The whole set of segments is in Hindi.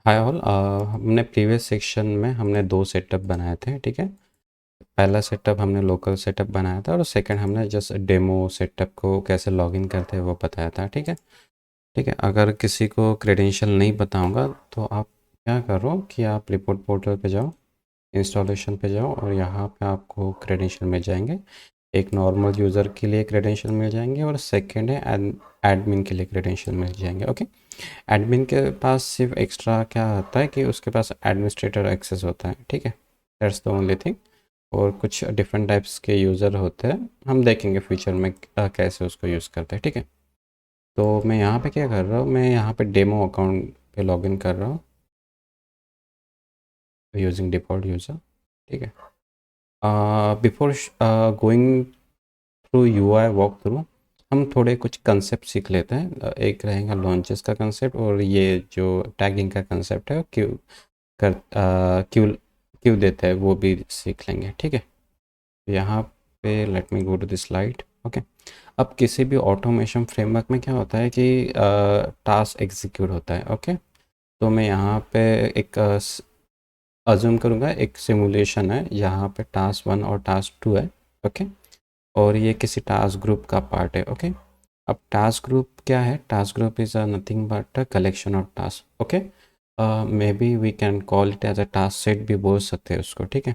Hi all. हमने प्रीवियस सेक्शन में हमने दो सेटअप बनाए थे, ठीक है। पहला सेटअप हमने लोकल सेटअप बनाया था और सेकंड हमने जस्ट डेमो सेटअप को कैसे लॉगिन करते हैं वो बताया था, ठीक है। ठीक है, अगर किसी को क्रेडेंशियल नहीं बताऊंगा तो आप क्या करो कि आप रिपोर्ट पोर्टल पे जाओ, इंस्टॉलेशन पे जाओ और यहाँ पे आपको क्रेडेंशियल मिल जाएंगे। एक नॉर्मल यूज़र के लिए क्रेडेंशियल मिल जाएंगे और सेकंड है एडमिन के लिए क्रेडेंशियल मिल जाएंगे, ओके। एडमिन के पास सिर्फ एक्स्ट्रा क्या होता है कि उसके पास एडमिनिस्ट्रेटर एक्सेस होता है, ठीक है। That's the only thing. और कुछ डिफरेंट टाइप्स के यूज़र होते हैं, हम देखेंगे फ्यूचर में कैसे उसको यूज़ करते हैं, ठीक है। तो मैं यहाँ पे क्या कर रहा हूँ, मैं यहाँ पे डेमो अकाउंट पे लॉगिन कर रहा हूँ यूजिंग डिफ़ॉल्ट यूज़र, ठीक है। Before going through UI walk through, हम थोड़े कुछ कंसेप्ट सीख लेते हैं। एक रहेगा लॉन्चेस का कंसेप्ट और ये जो टैगिंग का कंसेप्ट है क्यों क्यों क्यों देते हैं वो भी सीख लेंगे, ठीक है। यहाँ पे let me go to this slide, okay. अब किसी भी ऑटोमेशन फ्रेमवर्क में क्या होता है कि टास्क एग्जीक्यूट होता है, ओके। तो मैं यहाँ पे एक अज्यूम करूँगा एक सिमुलेशन है, यहाँ पे टास्क 1 और टास्क 2 है, ओके। और ये किसी टास्क ग्रुप का पार्ट है, ओके। अब टास्क ग्रुप क्या है? Task group is nothing but a collection of task, okay. Maybe we can call it as a task set भी बोल सकते हैं उसको, ठीक है।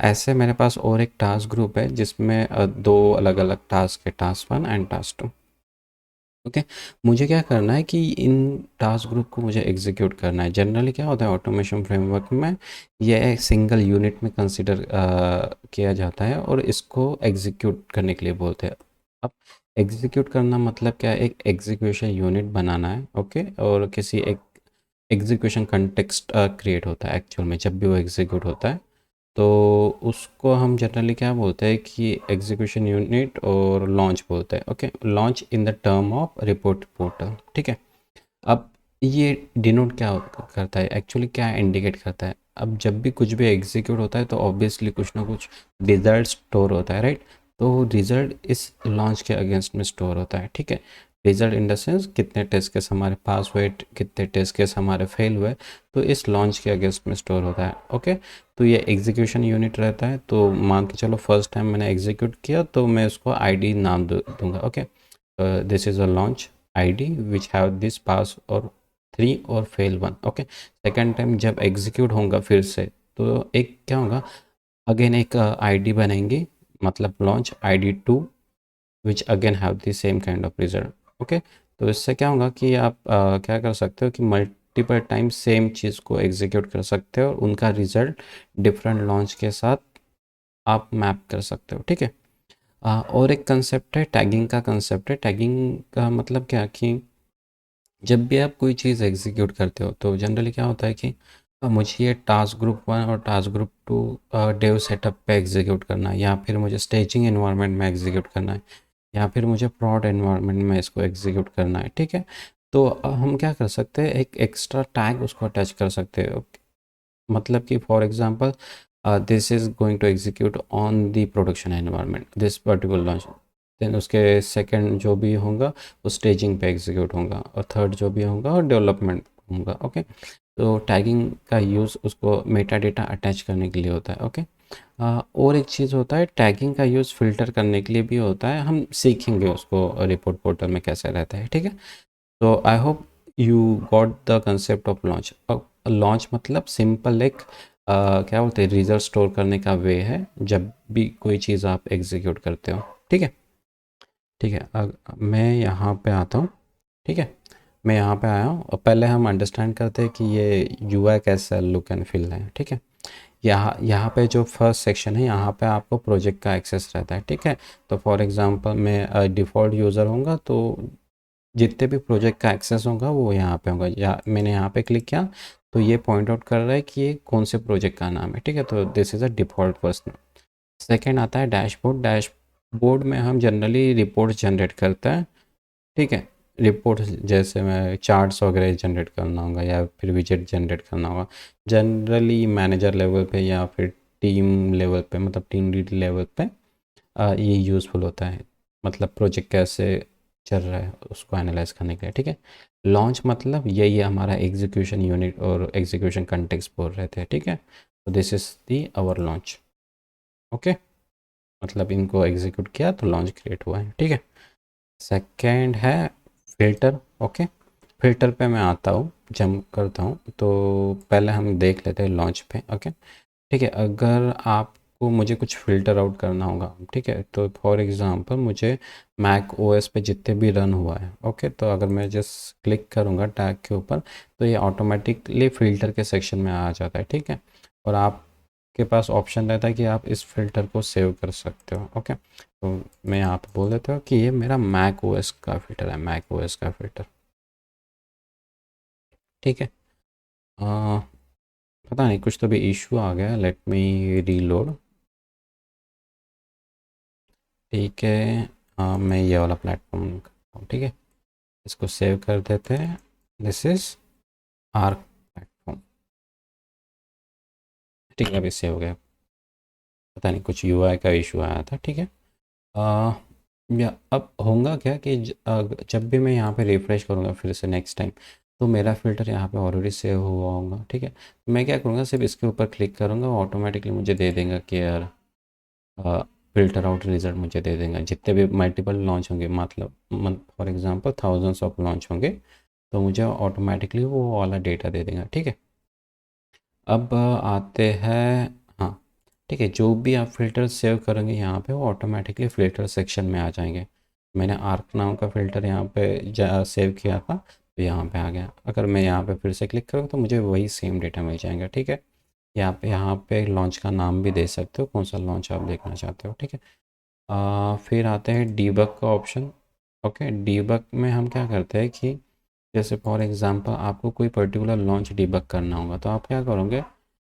ऐसे मेरे पास और एक टास्क ग्रुप है जिसमें दो अलग अलग टास्क है, टास्क 1 एंड टास्क 2, ओके। मुझे क्या करना है कि इन टास्क ग्रुप को मुझे एग्जीक्यूट करना है। जनरली क्या होता है ऑटोमेशन फ्रेमवर्क में, ये एक सिंगल यूनिट में कंसिडर किया जाता है और इसको एग्जीक्यूट करने के लिए बोलते हैं। अब एग्जीक्यूट करना मतलब क्या है? एक एग्जीक्यूशन यूनिट बनाना है, ओके। और किसी एक एग्जीक्यूशन कंटेक्स्ट क्रिएट होता है एक्चुअल में जब भी वो एग्जीक्यूट होता है। तो उसको हम जनरली क्या बोलते हैं कि एग्जीक्यूशन यूनिट और लॉन्च बोलते हैं, okay. Launch in the term of report portal, ठीक है। अब ये डिनोट क्या करता है एक्चुअली, क्या इंडिकेट करता है? अब जब भी कुछ भी एग्जीक्यूट होता है तो ऑब्वियसली कुछ ना कुछ रिजल्ट स्टोर होता है, राइट। तो रिजल्ट इस लॉन्च के अगेंस्ट में स्टोर होता है, ठीक है। रिजल्ट इन द सेंस कितने टेस्ट केस हमारे पास हुए, कितने टेस्ट केस हमारे फेल हुए, तो इस लॉन्च के अगेंस्ट में स्टोर होता है, ओके। तो ये एग्जीक्यूशन यूनिट रहता है। तो मान के चलो फर्स्ट टाइम मैंने एग्जीक्यूट किया तो मैं उसको आईडी नाम दूंगा, okay. This is a launch ID which have this pass और 3 और फेल 1, ओके। सेकेंड टाइम जब एग्जीक्यूट होगा फिर से तो एक क्या होगा, अगेन एक आईडी बनेंगी, मतलब launch ID 2 which again have the same kind of result, okay. तो इससे क्या होगा कि आप क्या कर सकते हो कि मल्टीपल टाइम सेम चीज़ को एग्जीक्यूट कर सकते हो और उनका रिजल्ट डिफरेंट लॉन्च के साथ आप मैप कर सकते हो, ठीक है। और एक कंसेप्ट है टैगिंग का कंसेप्ट है। टैगिंग का मतलब क्या कि जब भी आप कोई चीज़ एग्जीक्यूट करते हो तो जनरली क्या होता है कि मुझे ये टास्क ग्रुप 1 और टास्क ग्रुप 2 डेव सेटअप पे एग्जीक्यूट करना है, या फिर मुझे स्टेजिंग एनवायरनमेंट में एग्जीक्यूट करना है, या फिर मुझे प्रॉड एनवायरनमेंट में इसको एग्जीक्यूट करना है, ठीक है। तो हम क्या कर सकते हैं, एक एक्स्ट्रा टैग उसको अटैच कर सकते हैं, मतलब कि for example this is going to execute on the production environment this particular launch. Then उसके सेकंड जो भी होगा वो स्टेजिंग पे एग्जीक्यूट होगा और थर्ड जो भी होगा वो डेवलपमेंट होगा, ओके। तो टैगिंग का यूज़ उसको मेटा डेटा अटैच करने के लिए होता है, ओके। और एक चीज़ होता है टैगिंग का यूज़ फ़िल्टर करने के लिए भी होता है, हम सीखेंगे उसको रिपोर्ट पोर्टल में कैसे रहता है, ठीक है। तो I hope you got the concept of launch. Launch मतलब सिंपल एक क्या बोलते हैं, रिजल्ट स्टोर करने का वे है जब भी कोई चीज़ आप एग्जीक्यूट करते हो, ठीक है। ठीक है, मैं यहाँ पे आता हूँ, ठीक है। मैं यहाँ पे आया हूँ और पहले हम अंडरस्टैंड करते हैं कि ये यूआई कैसा लुक एंड फील है, ठीक है। यहाँ यहाँ पे जो फर्स्ट सेक्शन है यहाँ पे आपको प्रोजेक्ट का एक्सेस रहता है, ठीक है। तो फॉर एग्जांपल मैं डिफ़ॉल्ट यूज़र होऊंगा तो जितने भी प्रोजेक्ट का एक्सेस होगा वो यहाँ पे होगा, या मैंने यहाँ पे क्लिक किया तो ये पॉइंट आउट कर रहा है कि ये कौन से प्रोजेक्ट का नाम है, ठीक है। तो this is a default person. Second आता है डैशबोर्ड। डैशबोर्ड में हम जनरली रिपोर्ट जनरेट करते हैं, ठीक है। रिपोर्ट जैसे मैं चार्ट्स वगैरह जनरेट करना होगा या फिर विजेट जनरेट करना होगा, जनरली मैनेजर लेवल पे या फिर टीम लेवल पे, मतलब टीम लीड लेवल पे ये यूज़फुल होता है। मतलब प्रोजेक्ट कैसे चल रहा है उसको एनालाइज करने के लिए, ठीक है। लॉन्च मतलब यही है हमारा एग्जीक्यूशन यूनिट और एग्जीक्यूशन कंटेक्स्ट बोल रहे थे, ठीक है। तो this is the our launch, okay. मतलब इनको एग्जीक्यूट किया तो लॉन्च क्रिएट हुआ है, ठीक है। सेकेंड है फ़िल्टर, ओके। फ़िल्टर पे मैं आता हूँ, जंप करता हूँ, तो पहले हम देख लेते हैं लॉन्च पे, ओके। ठीक है, अगर आपको मुझे कुछ फ़िल्टर आउट करना होगा, ठीक है, तो फॉर एग्ज़ाम्पल मुझे मैक ओएस पे जितने भी रन हुआ है, ओके, तो अगर मैं जस्ट क्लिक करूँगा टैग के ऊपर तो ये ऑटोमेटिकली फ़िल्टर के सेक्शन में आ जाता है, ठीक है। और आपके पास ऑप्शन रहता है कि आप इस फ़िल्टर को सेव कर सकते हो, ओके। तो मैं यहाँ पे बोल देता हूँ कि ये मेरा मैक ओएस का फ़िल्टर है, मैक ओएस का फ़िल्टर, ठीक है। अ, पता नहीं कुछ तो भी इशू आ गया, लेट मी रीलोड, ठीक है। मैं ये वाला प्लेटफॉर्म करता हूँ, ठीक है। इसको सेव कर देते हैं, दिस इज आर्क प्लेटफॉर्म, ठीक है। अभी सेव हो गया, पता नहीं कुछ यूआई का इशू आया था, ठीक है। आ, या अब होगा क्या कि जब भी मैं यहाँ पे रिफ़्रेश करूँगा फिर से नेक्स्ट टाइम, तो मेरा फ़िल्टर यहाँ पे ऑलरेडी सेव हुआ होगा, ठीक है। मैं क्या करूँगा, सिर्फ इसके ऊपर क्लिक करूँगा, ऑटोमेटिकली मुझे दे देगा कि यार फ़िल्टर आउट रिज़ल्ट मुझे दे देगा। जितने भी मल्टीपल लॉन्च होंगे, मतलब for example thousands of launch होंगे, तो मुझे ऑटोमेटिकली वो वाला डेटा दे देगा, ठीक है। अब आते हैं, हाँ, ठीक है, जो भी आप फ़िल्टर सेव करेंगे यहाँ पे वो ऑटोमेटिकली फ़िल्टर सेक्शन में आ जाएंगे। मैंने आर्क नाम का फ़िल्टर यहाँ पे सेव किया था, तो यहाँ पे आ गया। अगर मैं यहाँ पे फिर से क्लिक करूँ तो मुझे वही सेम डेटा मिल जाएगा, ठीक है। यहाँ पे लॉन्च का नाम भी दे सकते हो, कौन सा लॉन्च आप देखना चाहते हो, ठीक है। फिर आते हैं डीबग का ऑप्शन, ओके। डीबग में हम क्या करते हैं कि जैसे फॉर एग्जांपल आपको कोई पर्टिकुलर लॉन्च डीबग करना होगा, तो आप क्या करोगे,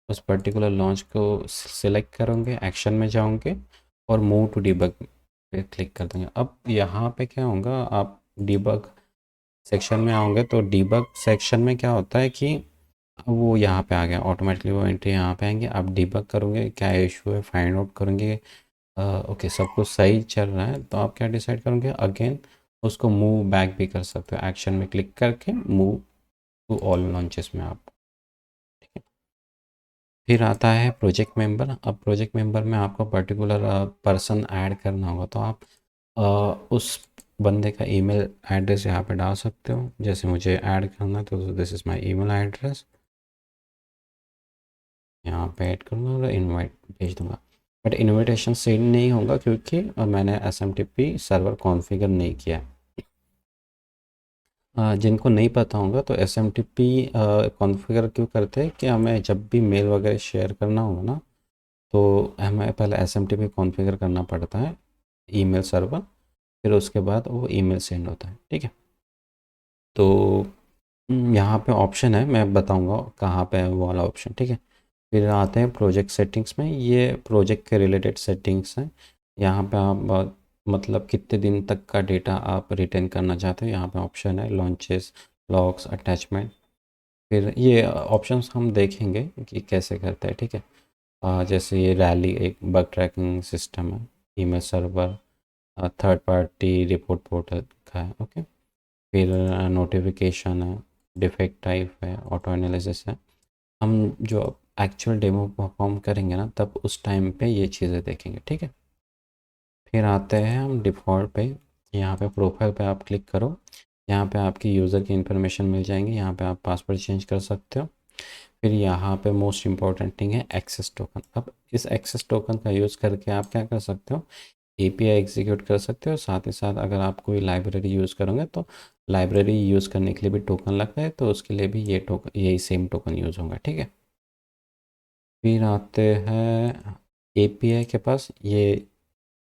उस पर्टिकुलर लॉन्च को सिलेक्ट करोगे, एक्शन में जाओगे और मूव टू डीबग पे क्लिक कर देंगे। अब यहाँ पे क्या होगा, आप डीबग सेक्शन में आओगे तो डीबग सेक्शन में क्या होता है कि वो यहाँ पे आ गया ऑटोमेटिकली, वो एंट्री यहाँ पे आएंगे। आप डीबग करोगे क्या इशू है, फाइंड आउट करेंगे, ओके सब कुछ सही चल रहा है, तो आप क्या डिसाइड करोगे, अगेन उसको मूव बैक भी कर सकते हो, एक्शन में क्लिक करके मूव टू ऑल लॉन्चेस में आप, ठीक है। फिर आता है प्रोजेक्ट मेंबर। अब प्रोजेक्ट मेंबर में आपको पर्टिकुलर पर्सन ऐड करना होगा, तो आप उस बंदे का ईमेल एड्रेस यहाँ पे डाल सकते हो। जैसे मुझे ऐड करना है तो this is my email address, यहाँ पे ऐड करूँगा और इनवाइट भेज दूँगा। बट इनविटेशन सेंड नहीं होगा क्योंकि मैंने एसएमटीपी सर्वर कॉन्फ़िगर नहीं किया है। जिनको नहीं पता होगा तो एसएमटीपी कॉन्फ़िगर क्यों करते हैं कि हमें जब भी मेल वगैरह शेयर करना होगा ना, तो हमें पहले एसएमटीपी कॉन्फ़िगर करना पड़ता है, ईमेल सर्वर, फिर उसके बाद वो ईमेल सेंड होता है, ठीक है। तो यहाँ पे ऑप्शन है, मैं बताऊँगा कहाँ पे है वो वाला ऑप्शन, ठीक है। फिर आते हैं प्रोजेक्ट सेटिंग्स में, ये प्रोजेक्ट के रिलेटेड सेटिंग्स हैं। यहाँ पे आप मतलब कितने दिन तक का डेटा आप रिटेन करना चाहते हो, यहाँ पे ऑप्शन है लॉन्चेस, लॉग्स, अटैचमेंट। फिर ये ऑप्शंस हम देखेंगे कि कैसे करते हैं, ठीक है। जैसे ये रैली एक बग ट्रैकिंग सिस्टम है, email server, third party report portal का है, ओके। फिर नोटिफिकेशन है, डिफेक्ट टाइप है, ऑटो एनालिसिस है। हम जो एक्चुअल डेमो परफॉर्म करेंगे ना, तब उस टाइम पे ये चीज़ें देखेंगे, ठीक है। फिर आते हैं हम डिफ़ॉल्ट पे, यहाँ पे प्रोफाइल पे आप क्लिक करो, यहाँ पे आपकी यूज़र की इन्फॉर्मेशन मिल जाएंगी, यहाँ पे आप पासवर्ड चेंज कर सकते हो। फिर यहाँ पे मोस्ट इम्पॉर्टेंट थिंग है एक्सेस टोकन। अब इस एक्सेस टोकन का यूज़ करके आप क्या कर सकते हो, एपीआई एग्जीक्यूट कर सकते हो। साथ ही साथ अगर आप कोई लाइब्रेरी यूज़ करोगे तो लाइब्रेरी यूज़ करने के लिए भी टोकन लगता है, तो उसके लिए भी ये टोकन, यही सेम टोकन यूज़ होगा, ठीक है। फिर आते हैं एपीआई के पास, ये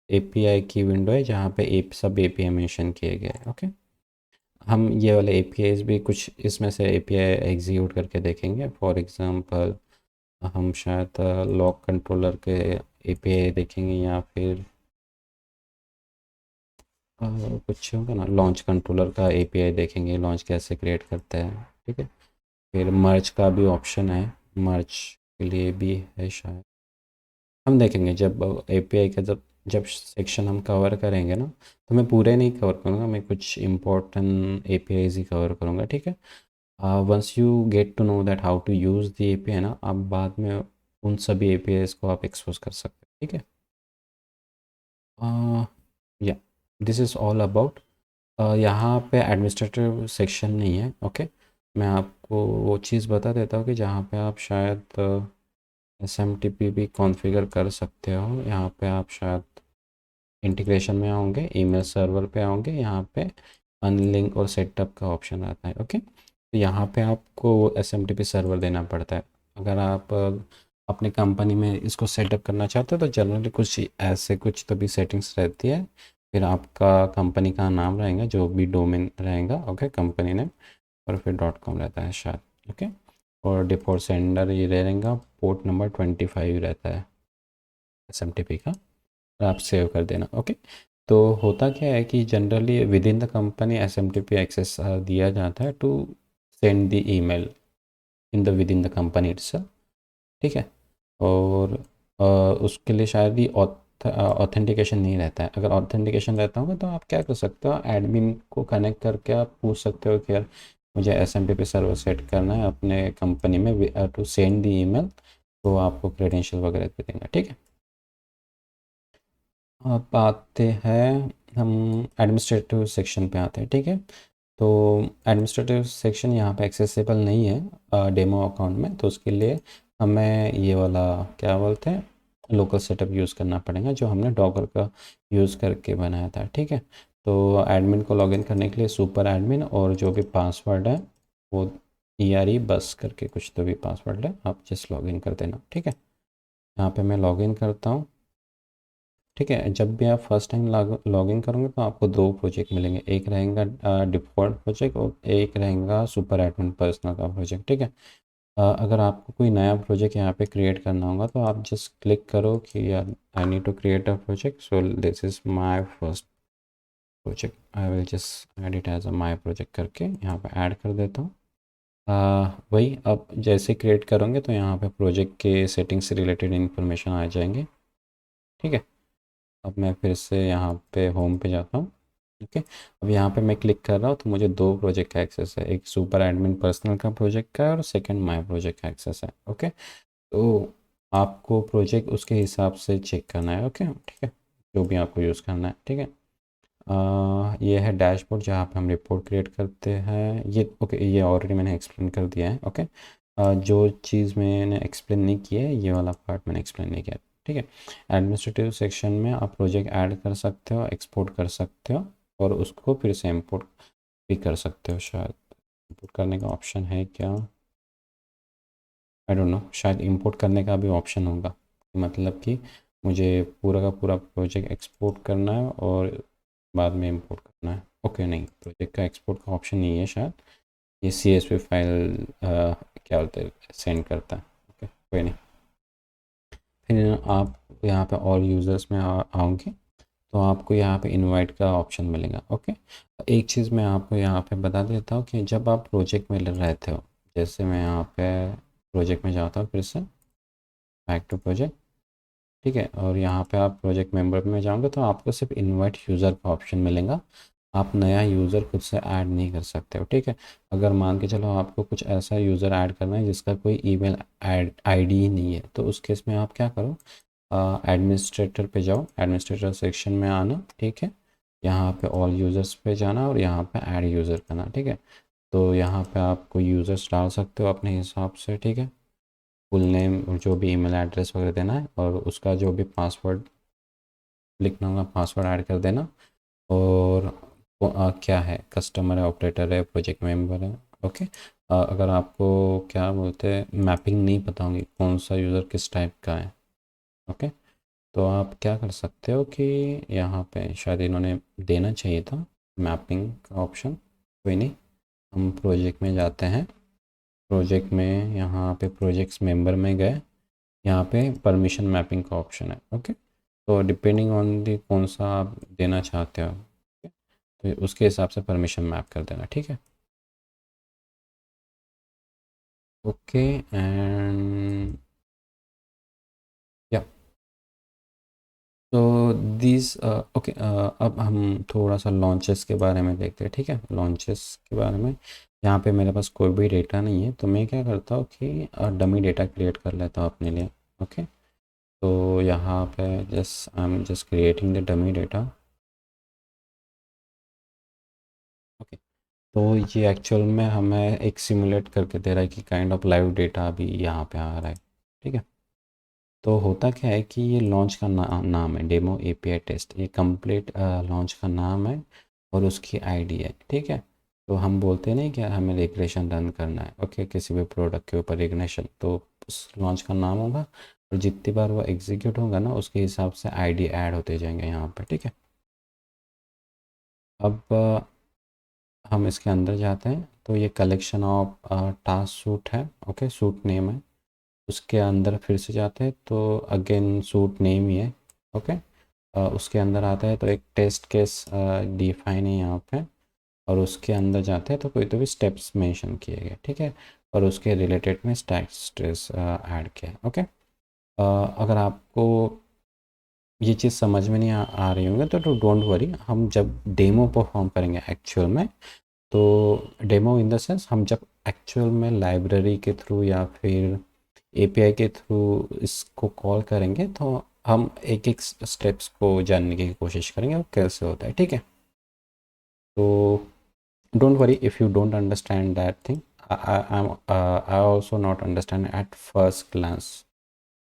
एपीआई की विंडो है जहाँ पे सब एपीआई मेंशन किए गए हैं, ओके। हम ये वाले एपीआईज भी कुछ इसमें से एपीआई एग्जीक्यूट करके देखेंगे। फॉर एग्जांपल हम शायद लॉक कंट्रोलर के एपीआई देखेंगे, या फिर कुछ होगा ना, लॉन्च कंट्रोलर का एपीआई देखेंगे, लॉन्च कैसे क्रिएट करते हैं, ठीक है। फिर मर्ज का भी ऑप्शन है, मर्ज के लिए भी है शायद, हम देखेंगे जब एपीआई का जब जब सेक्शन हम कवर करेंगे ना, तो मैं पूरे नहीं कवर करूँगा, मैं कुछ इम्पोर्टेंट एपीआईज ही कवर करूँगा, ठीक है। Once you get to know that how to use the API ना, आप बाद में उन सभी एपीआईज को आप एक्सपोज कर सकते हैं, ठीक है। या दिस इज़ ऑल अबाउट, यहाँ पे एडमिनिस्ट्रेटिव सेक्शन नहीं है, ओके। मैं आपको वो चीज़ बता देता हूँ कि जहाँ पे आप शायद एस एम टी पी भी कॉन्फ़िगर कर सकते हो। यहाँ पे आप शायद इंटीग्रेशन में आओगे, ईमेल सर्वर पे आओगे, यहाँ पे अनलिंक और सेटअप का ऑप्शन आता है, ओके। तो यहाँ पे आपको S M T P server देना पड़ता है। अगर आप अपने कंपनी में इसको सेटअप करना चाहते हो तो जनरली कुछ ऐसे कुछ तो भी सेटिंग्स रहती है। फिर आपका कंपनी का नाम रहेगा, जो भी डोमेन रहेगा, ओके, कंपनी नेम, और फिर डॉट कॉम रहता है शायद, ओके। और डिफ़ॉल्ट सेंडर ये रहेगा, पोर्ट नंबर 25 रहता है एस एम टी पी का, आप सेव कर देना, ओके। तो होता क्या है कि generally within the company S M T P access दिया जाता है to send the email in the within the company itself, ठीक है। और उसके लिए शायद ही ऑथेंटिकेशन नहीं रहता है। अगर ऑथेंटिकेशन रहता होगा तो आप क्या कर सकते हो, एडमिन को कनेक्ट करके आप पूछ सकते हो कि यार मुझे S M T P server set करना है अपने कंपनी में टू सेंड दी ईमेल, तो आपको क्रेडेंशियल वगैरह दे देंगे, ठीक है। अब आते हैं हम एडमिनिस्ट्रेटिव सेक्शन पे आते हैं, ठीक है। तो एडमिनिस्ट्रेटिव सेक्शन यहाँ पे एक्सेसिबल नहीं है डेमो अकाउंट में, तो उसके लिए हमें ये वाला क्या बोलते हैं, लोकल सेटअप यूज़ करना पड़ेगा, जो हमने डॉगर का यूज़ करके बनाया था, ठीक है। तो एडमिन को लॉगिन करने के लिए सुपर एडमिन और जो भी पासवर्ड है वो ई आर ई बस करके कुछ तो भी पासवर्ड है, आप जस्ट लॉगिन कर देना, ठीक है। यहाँ पे मैं लॉगिन करता हूँ, ठीक है। जब भी आप फर्स्ट टाइम लॉगिन करोगे तो आपको दो प्रोजेक्ट मिलेंगे, एक रहेगा डिफ़ॉल्ट प्रोजेक्ट और एक रहेगा सुपर एडमिन पर्सनल का प्रोजेक्ट, ठीक है। अगर आपको कोई नया प्रोजेक्ट यहाँ पे क्रिएट करना होगा तो आप जस्ट क्लिक करो कि यार I need to create a project, so this is my first project, I will just add it as a my project करके यहाँ पे ऐड कर देता हूँ। वही अब जैसे क्रिएट करोगे तो यहाँ पे प्रोजेक्ट के सेटिंग से रिलेटेड इन्फॉर्मेशन आ जाएंगे, ठीक है। अब मैं फिर से यहाँ पे होम पे जाता हूँ, ओके। अब यहाँ पे मैं क्लिक कर रहा हूँ तो मुझे दो प्रोजेक्ट का एक्सेस है, एक सुपर एडमिन पर्सनल का प्रोजेक्ट का है और सेकंड माय प्रोजेक्ट का एक्सेस है, ओके। तो आपको प्रोजेक्ट उसके हिसाब से चेक करना है, ओके, ठीक है, जो भी आपको यूज़ करना है, ठीक है। ये है डैशबोर्ड जहाँ पे हम रिपोर्ट क्रिएट करते हैं, ये ओके, ये ऑलरेडी मैंने एक्सप्लेन कर दिया है, ओके। जो चीज़ मैंने एक्सप्लेन नहीं की है ये वाला पार्ट मैंने एक्सप्लेन नहीं किया, ठीक है। एडमिनिस्ट्रेटिव सेक्शन में आप प्रोजेक्ट ऐड कर सकते हो, एक्सपोर्ट कर सकते हो, और उसको फिर से इंपोर्ट भी कर सकते हो। शायद इंपोर्ट करने का ऑप्शन है क्या, आई डोंट नो, शायद इंपोर्ट करने का भी ऑप्शन होगा, मतलब कि मुझे पूरा का पूरा प्रोजेक्ट एक्सपोर्ट करना है और बाद में इंपोर्ट करना है, ओके। नहीं, प्रोजेक्ट का एक्सपोर्ट का ऑप्शन नहीं है शायद, ये सी एस वी फाइल क्या बोलते हैं सेंड करता है, ओके, कोई नहीं। फिर आप यहाँ पे और यूज़र्स में आओगे तो आपको यहाँ पे इनवाइट का ऑप्शन मिलेगा, ओके। एक चीज़ मैं आपको यहाँ पे बता देता हूँ कि जब आप प्रोजेक्ट में रहते हो, जैसे मैं यहाँ पे प्रोजेक्ट में जाता हूँ फिर से बैक टू प्रोजेक्ट, ठीक है, और यहाँ पे आप प्रोजेक्ट मेंबर में जाओगे तो आपको सिर्फ इनवाइट यूज़र का ऑप्शन मिलेगा, आप नया यूज़र खुद से ऐड नहीं कर सकते हो, ठीक है। अगर मान के चलो आपको कुछ ऐसा यूज़र ऐड करना है जिसका कोई ईमेल ऐड आईडी ही नहीं है, तो उस केस में आप क्या करो, एडमिनिस्ट्रेटर पे जाओ, एडमिनिस्ट्रेटर सेक्शन में आना, ठीक है। यहाँ पे ऑल यूज़र्स पे जाना और यहाँ पे ऐड यूज़र करना, ठीक है। तो यहाँ पे आप कोई यूज़र्स डाल सकते हो अपने हिसाब से, ठीक है। फुल नेम और जो भी ईमेल एड्रेस वगैरह देना है और उसका जो भी पासवर्ड लिखना होगा पासवर्ड ऐड कर देना। और क्या है, कस्टमर है, ऑपरेटर है, प्रोजेक्ट मेंबर है, ओके। अगर आपको क्या बोलते हैं मैपिंग नहीं पता होगी कौन सा यूज़र किस टाइप का है, ओके, तो आप क्या कर सकते हो कि यहाँ पे शायद इन्होंने देना चाहिए था मैपिंग का ऑप्शन, कोई नहीं, हम प्रोजेक्ट में जाते हैं। प्रोजेक्ट में यहाँ पे प्रोजेक्ट्स मेंबर में गए, यहाँ पे परमिशन मैपिंग का ऑप्शन है, ओके। तो डिपेंडिंग ऑन दी कौन सा आप देना चाहते हो, तो उसके हिसाब से परमिशन मैप कर देना, ठीक है, ओके। एंड या तो दिस ओके, अब हम थोड़ा सा लॉन्चेस के बारे में देखते हैं, ठीक है। लॉन्चेस के बारे में, यहाँ पे मेरे पास कोई भी डेटा नहीं है, तो मैं क्या करता हूँ कि डमी डेटा क्रिएट कर लेता हूँ अपने लिए। ओके, तो यहाँ पे just I am just creating the dummy data. Okay, तो ये एक्चुअल में हमें एक सिमुलेट करके दे रहा है कि काइंड ऑफ लाइव डेटा अभी यहाँ पे आ रहा है, ठीक है। तो होता क्या है कि ये लॉन्च का नाम है डेमो एपीआई टेस्ट, ये कंप्लीट लॉन्च का नाम है और उसकी आईडी है, ठीक है। तो हम बोलते नहीं कि हमें रिग्रेशन रन करना है, ओके, किसी भी प्रोडक्ट के ऊपर रिग्रेशन, तो उस लॉन्च का नाम होगा और जितनी बार वो एग्जीक्यूट होगा ना उसके हिसाब से आईडी ऐड होते जाएंगे यहाँ पर, ठीक है। अब हम इसके अंदर जाते हैं, तो ये कलेक्शन ऑफ टास्क सूट है, ओके, सूट नेम है। उसके अंदर फिर से जाते हैं तो अगेन सूट नेम ही है, ओके। उसके अंदर आता है तो एक टेस्ट केस डिफाइन है यहाँ पे, और उसके अंदर जाते हैं तो कोई तो भी स्टेप्स मेंशन किए गए, ठीक है। और उसके रिलेटेड में स्टैक स्ट्रेस ऐड किया है, ओके। अगर आपको ये चीज़ समझ में नहीं आ रही होंगे तो डोंट वरी, हम जब डेमो परफॉर्म करेंगे एक्चुअल में, तो डेमो इन द सेंस हम जब एक्चुअल में लाइब्रेरी के थ्रू या फिर एपीआई के थ्रू इसको कॉल करेंगे तो हम एक एक स्टेप्स को जानने की कोशिश करेंगे और कैसे होता है, ठीक है। तो don't worry if you don't understand that thing, I also not understand at first glance.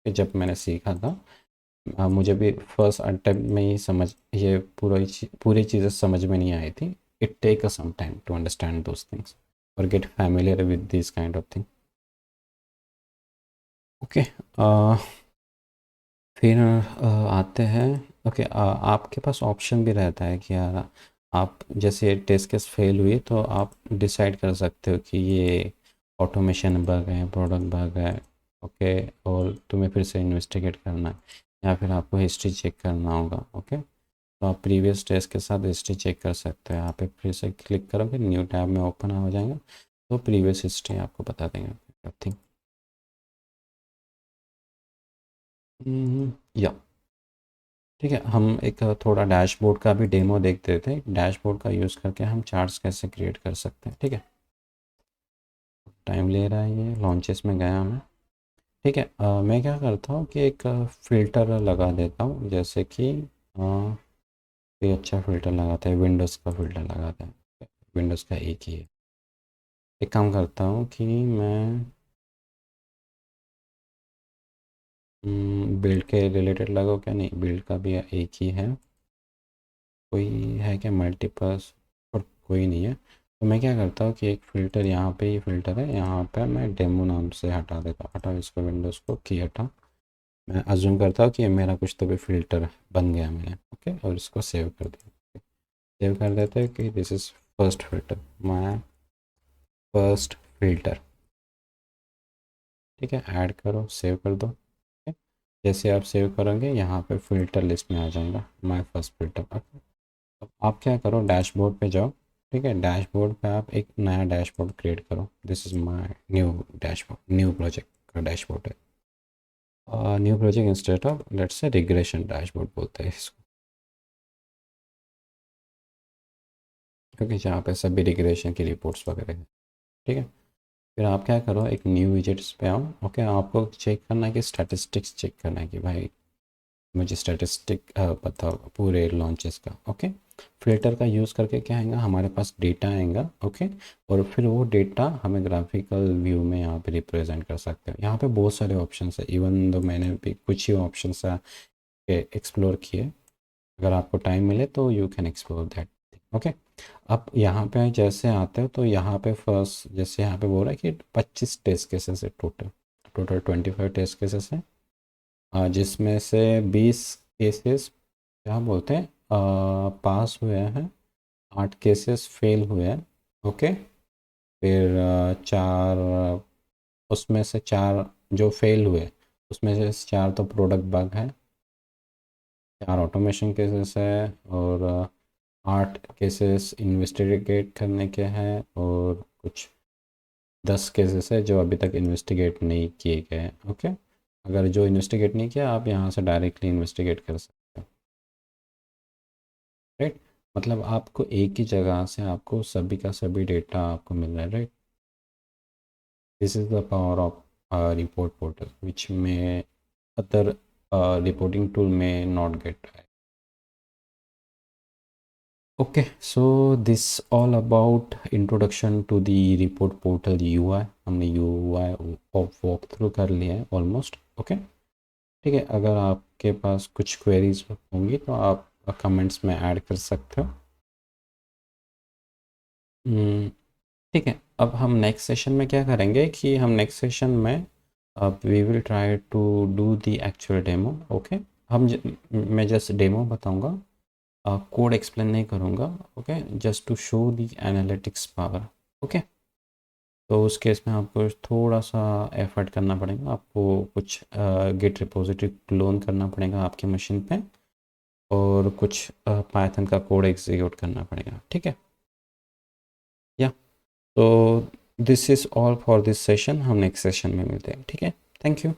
जब मैंने सीखा था, मुझे भी फर्स्ट अटेम्प्ट में ही समझ, ये पूरी चीज़ें समझ में नहीं आई थी। It take a some time to understand those things और get familiar with this kind of thing, okay. फिर आते हैं, ओके, आपके पास ऑप्शन भी रहता है कि यार आप जैसे टेस्ट केस फेल हुई तो आप डिसाइड कर सकते हो कि ये ऑटोमेशन बग है, प्रोडक्ट बग है, ओके, और तुम्हें फिर से इन्वेस्टिगेट करना है या फिर आपको हिस्ट्री चेक करना होगा, ओके। तो आप प्रीवियस टेस्ट के साथ हिस्ट्री चेक कर सकते हैं, यहाँ पे फिर से क्लिक करोगे न्यू टैब में ओपन हो जाएगा, तो प्रीवियस हिस्ट्री आपको बता देंगे, थिंक या, ठीक है। हम एक थोड़ा डैशबोर्ड का भी डेमो देखते थे, डैशबोर्ड का यूज़ करके हम चार्ट्स कैसे क्रिएट कर सकते हैं, ठीक है। टाइम ले रहा है, ये लॉन्चेस में गया मैं, ठीक है। मैं क्या करता हूँ कि एक फ़िल्टर लगा देता हूँ, जैसे कि कोई अच्छा फ़िल्टर लगाता है, विंडोज़ का फ़िल्टर लगाता है, विंडोज़ का एक ही है। एक काम करता हूँ कि मैं बिल्ड के रिलेटेड लगाओ, क्या नहीं, बिल्ड का भी एक ही है, कोई है क्या मल्टीपर्स, और कोई नहीं है। तो मैं क्या करता हूँ कि एक फ़िल्टर यहाँ पे ही फ़िल्टर है, यहाँ पे मैं डेमो नाम से हटा देता हूँ, हटा इसको, विंडोज़ को की हटा। मैं अज्यूम करता हूँ कि ये मेरा कुछ तो भी फ़िल्टर बन गया मैंने, ओके, और इसको सेव कर दिया। सेव कर देते हैं कि this is first filter, my first filter, ठीक है। ऐड करो, सेव कर दो, ठीक है। जैसे आप सेव करोगे यहाँ पे फ़िल्टर लिस्ट में आ जाएगा माय फर्स्ट फ़िल्टर, ओके। अब आप क्या करो, डैशबोर्ड पे जाओ, ठीक है। डैशबोर्ड पे आप एक नया डैशबोर्ड क्रिएट करो, this is my new dashboard, new project का डैशबोर्ड है, new project instead of let's say regression dashboard बोलते हैं इसको, क्योंकि जहाँ पे सभी रिग्रेशन की रिपोर्ट्स वगैरह है, ठीक है। फिर आप क्या करो, एक न्यू विजेट्स पे आओ, ओके। आपको चेक करना है कि स्टैटिस्टिक्स चेक करना है कि भाई मुझे स्टैटिस्टिक बताओ पूरे लॉन्चेस का, ओके। फ़िल्टर का यूज़ करके क्या आएगा, हमारे पास डेटा आएगा, ओके। और फिर वो डेटा हमें ग्राफिकल व्यू में यहाँ पे रिप्रेजेंट कर सकते हैं। यहाँ पे बहुत सारे ऑप्शंस है, इवन दो मैंने भी कुछ ही ऑप्शंस एक्सप्लोर किए, अगर आपको टाइम मिले तो you can explore that, okay. अब यहाँ पे जैसे आते हो तो यहाँ पे फर्स्ट जैसे यहाँ पे बोल रहा है कि 25 टेस्ट केसेस है, टोटल टोटल 25 टेस्ट केसेस हैं, जिसमें से 20 केसेस क्या बोलते हैं पास हुए हैं, 8 केसेस फेल हुए हैं, ओके। फिर चार, उसमें से चार जो फेल हुए उसमें से चार तो प्रोडक्ट बग है, चार ऑटोमेशन केसेस है, और 8 केसेस इन्वेस्टिगेट करने के हैं, और कुछ 10 केसेस है जो अभी तक इन्वेस्टिगेट नहीं किए गए हैं, ओके। अगर जो इन्वेस्टिगेट नहीं किया आप यहाँ से डायरेक्टली इन्वेस्टिगेट कर सकते हो, राइट। मतलब आपको एक ही जगह से आपको सभी का सभी डेटा आपको मिल रहा है, right. This is the power of report portal which में अदर रिपोर्टिंग टूल में not gate. Okay, so this all about introduction to the report portal UI। हमने UI वॉक थ्रू कर लिया है ऑलमोस्ट। ओके, ठीक है। अगर आपके पास कुछ क्वेरीज होंगी तो आप कमेंट्स में ऐड कर सकते हो। ठीक है। अब हम नेक्स्ट सेशन में क्या करेंगे कि हम नेक्स्ट सेशन में अब we will try to do the actual demo. Okay, मैं जस्ट डेमो बताऊंगा, कोड एक्सप्लेन नहीं करूँगा। Okay, just to show the analytics power. Okay, तो उस केस में आपको थोड़ा सा एफर्ट करना पड़ेगा, आपको कुछ गिट रिपोजिटरी क्लोन करना पड़ेगा आपकी मशीन पे, और कुछ पाइथन का कोड एग्जीक्यूट करना पड़ेगा। ठीक है, या तो this is all for this session. हम नेक्स्ट सेशन में मिलते हैं। ठीक है, थैंक यू।